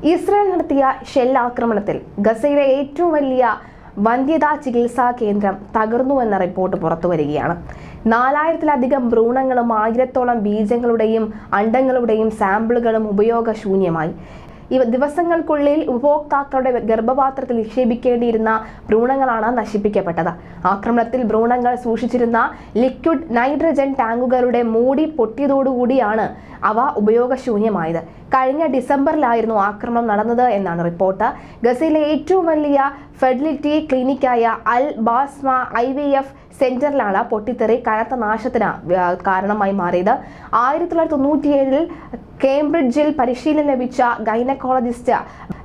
Israel നടത്തിയ shell ആക്രമണത്തിൽ ഗസയിലെ ഏറ്റവും വലിയ വന്ധ്യതാ ചികിത്സാ കേന്ദ്രം തകർന്നുവെന്ന റിപ്പോർട്ട് പുറത്തുവരികയാണ്. 4000-ലധികം ഭ്രൂണങ്ങളും 1000-ഓളം ബീജങ്ങളുടെയും അണ്ഡങ്ങളുടെയും സാമ്പിളുകളും ഉപയോഗശൂന്യമായി. ദിവസങ്ങൾക്കുള്ളിൽ ഉപഭോക്താക്കളുടെ ഗർഭപാത്രത്തിൽ നിക്ഷേപിക്കേണ്ടിയിരുന്ന ഭ്രൂണങ്ങളാണ് നശിപ്പിക്കപ്പെട്ടത്. ആക്രമണത്തിൽ ഭ്രൂണങ്ങൾ സൂക്ഷിച്ചിരുന്ന ലിക്വിഡ് നൈട്രജൻ ടാങ്കുകളുടെ മൂടി പൊട്ടിയതോടുകൂടിയാണ് അവ ഉപയോഗശൂന്യമായത്. കഴിഞ്ഞ ഡിസംബറിലായിരുന്നു ആക്രമണം നടന്നത് എന്നാണ് റിപ്പോർട്ട്. ഗസയിലെ ഏറ്റവും വലിയ ഫെർട്ടിലിറ്റി ക്ലിനിക്കായ അൽ ബാസ്മ IVF സെന്ററിലാണ് പൊട്ടിത്തെറി കനത്ത നാശത്തിന് കാരണമായി മാറിയത്. 1997-ൽ കേംബ്രിഡ്ജിൽ പരിശീലനം ലഭിച്ച ഗൈനക്കോളജിസ്റ്റ്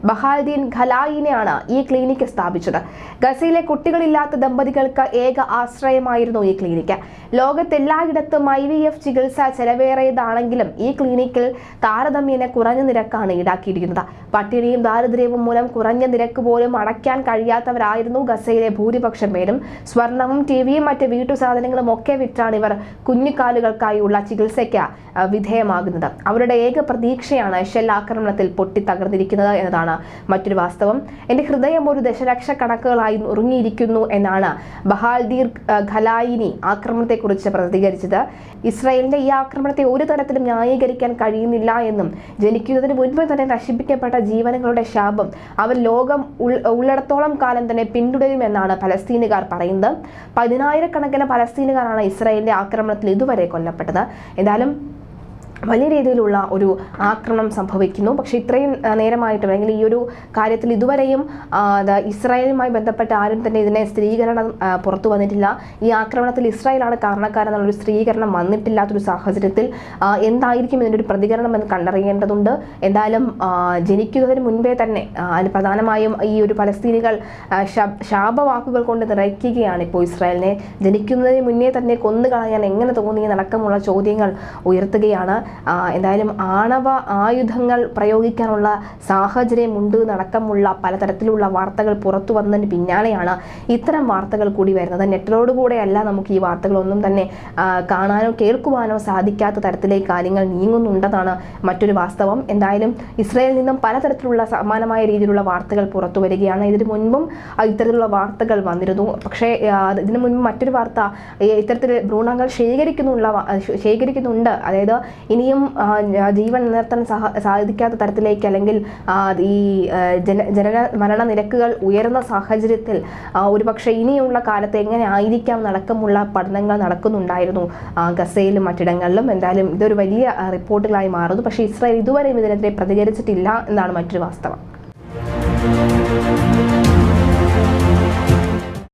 ബഹാൽദീൻ ഖലായിനെയാണ് ഈ ക്ലിനിക്ക് സ്ഥാപിച്ചത്. ഗസയിലെ കുട്ടികളില്ലാത്ത ദമ്പതികൾക്ക് ഏക ആശ്രയമായിരുന്നു ഈ ക്ലിനിക്ക്. ലോകത്തെല്ലായിടത്തും IVF ചികിത്സ ചെലവേറിയതാണെങ്കിലും ഈ ക്ലിനിക്കിൽ താരതമ്യേന കുറഞ്ഞ നിരക്കാണ് ഈടാക്കിയിരിക്കുന്നത്. പട്ടിണിയും ദാരിദ്ര്യവും മൂലം കുറഞ്ഞ നിരക്ക് പോലും അടയ്ക്കാൻ കഴിയാത്തവരായിരുന്നു ഗസയിലെ ഭൂരിപക്ഷം പേരും. സ്വർണവും ടിവിയും മറ്റ് വീട്ടുസാധനങ്ങളും ഒക്കെ വിറ്റാണ് ഇവർ കുഞ്ഞുകാലുകൾക്കായുള്ള ചികിത്സയ്ക്ക് വിധേയമാകുന്നത്. അവരുടെ ഏക പ്രതീക്ഷയാണ് ഷെൽ ആക്രമണത്തിൽ പൊട്ടിത്തകർന്നിരിക്കുന്നത് എന്നതാണ് മറ്റൊരു വാസ്തവം. എന്റെ ഹൃദയം ഒരു ദശലക്ഷക്കണക്കുകളായി ഉറങ്ങിയിരിക്കുന്നു എന്നാണ് ബഹാൽദീർ ഖലായിനി ആക്രമണത്തെക്കുറിച്ച് പ്രതികരിച്ചത്. ഇസ്രായേലിന്റെ ഈ ആക്രമണത്തെ ഒരു തരത്തിലും ന്യായീകരിക്കാൻ കഴിയുന്നില്ല എന്നും ജനിക്കുന്നതിന് മുൻപ് തന്നെ നശിപ്പിക്കപ്പെട്ട ജീവനുകളുടെ ശാപം അവർ ലോകം ഉള്ളിടത്തോളം കാലം തന്നെ പിന്തുടരുമെന്നാണ് പലസ്തീനുകാർ പറയുന്നത്. 10,000-കണക്കിന് പലസ്തീനുകാരാണ് ഇസ്രായേലിന്റെ ആക്രമണത്തിൽ ഇതുവരെ കൊല്ലപ്പെട്ടത്. എന്തായാലും വലിയ രീതിയിലുള്ള ഒരു ആക്രമണം സംഭവിക്കുന്നു. പക്ഷേ ഇത്രയും നേരമായിട്ടും അല്ലെങ്കിൽ ഈ ഒരു കാര്യത്തിൽ ഇതുവരെയും ഇസ്രായേലുമായി ബന്ധപ്പെട്ട ആരും തന്നെ ഇതിനെ സ്ഥിരീകരണം പുറത്തു വന്നിട്ടില്ല. ഈ ആക്രമണത്തിൽ ഇസ്രായേലാണ് കാരണക്കാരെന്നുള്ളൊരു സ്ഥിരീകരണം വന്നിട്ടില്ലാത്തൊരു സാഹചര്യത്തിൽ എന്തായിരിക്കും ഇതിനൊരു പ്രതികരണം എന്ന് കണ്ടറിയേണ്ടതുണ്ട്. എന്തായാലും ജനിക്കുന്നതിന് മുൻപേ തന്നെ പ്രധാനമായും ഈ ഒരു പലസ്തീനികൾ ശാപവാക്കുകൾ കൊണ്ട് നിറയ്ക്കുകയാണ് ഇപ്പോൾ ഇസ്രായേലിനെ. ജനിക്കുന്നതിന് മുന്നേ തന്നെ കൊന്നുകളയാൻ എങ്ങനെ തോന്നിയെന്നടക്കമുള്ള ചോദ്യങ്ങൾ ഉയർത്തുകയാണ്. എന്തായാലും ആണവ ആയുധങ്ങൾ പ്രയോഗിക്കാനുള്ള സാഹചര്യമുണ്ട് നടക്കമുള്ള പലതരത്തിലുള്ള വാർത്തകൾ പുറത്തു വന്നതിന് പിന്നാലെയാണ് ഇത്തരം വാർത്തകൾ കൂടി വരുന്നത്. നെറ്റിലോടുകൂടെയല്ല നമുക്ക് ഈ വാർത്തകളൊന്നും തന്നെ കാണാനോ കേൾക്കുവാനോ സാധിക്കാത്ത തരത്തിലേക്ക് കാര്യങ്ങൾ നീങ്ങുന്നുണ്ടെന്നാണ് മറ്റൊരു വാസ്തവം. എന്തായാലും ഇസ്രായേലിൽ നിന്നും പലതരത്തിലുള്ള സമാനമായ രീതിയിലുള്ള വാർത്തകൾ പുറത്തു വരികയാണ്. ഇതിനു മുൻപും ഇത്തരത്തിലുള്ള വാർത്തകൾ വന്നിരുന്നു. പക്ഷേ ഇതിനു മുൻപ് മറ്റൊരു വാർത്ത ഇത്തരത്തിൽ ഭ്രൂണങ്ങൾ ശേഖരിക്കുന്നുണ്ട്. അതായത് ഇനിയും ജീവൻ നിലനിർത്താൻ സാധിക്കാത്ത തരത്തിലേക്ക് അല്ലെങ്കിൽ ഈ ജനന മരണ നിരക്കുകൾ ഉയർന്ന സാഹചര്യത്തിൽ ഒരുപക്ഷെ ഇനിയുള്ള കാലത്ത് എങ്ങനെ ആയിരിക്കാം നടക്കമുള്ള പഠനങ്ങൾ നടക്കുന്നുണ്ടായിരുന്നു ഗസയിലും മറ്റിടങ്ങളിലും. എന്തായാലും ഇതൊരു വലിയ റിപ്പോർട്ടുകളായി മാറുന്നു. പക്ഷേ ഇസ്രായേൽ ഇതുവരെയും ഇതിനെതിരെ പ്രതികരിച്ചിട്ടില്ല എന്നാണ് മറ്റൊരു വാസ്തവം.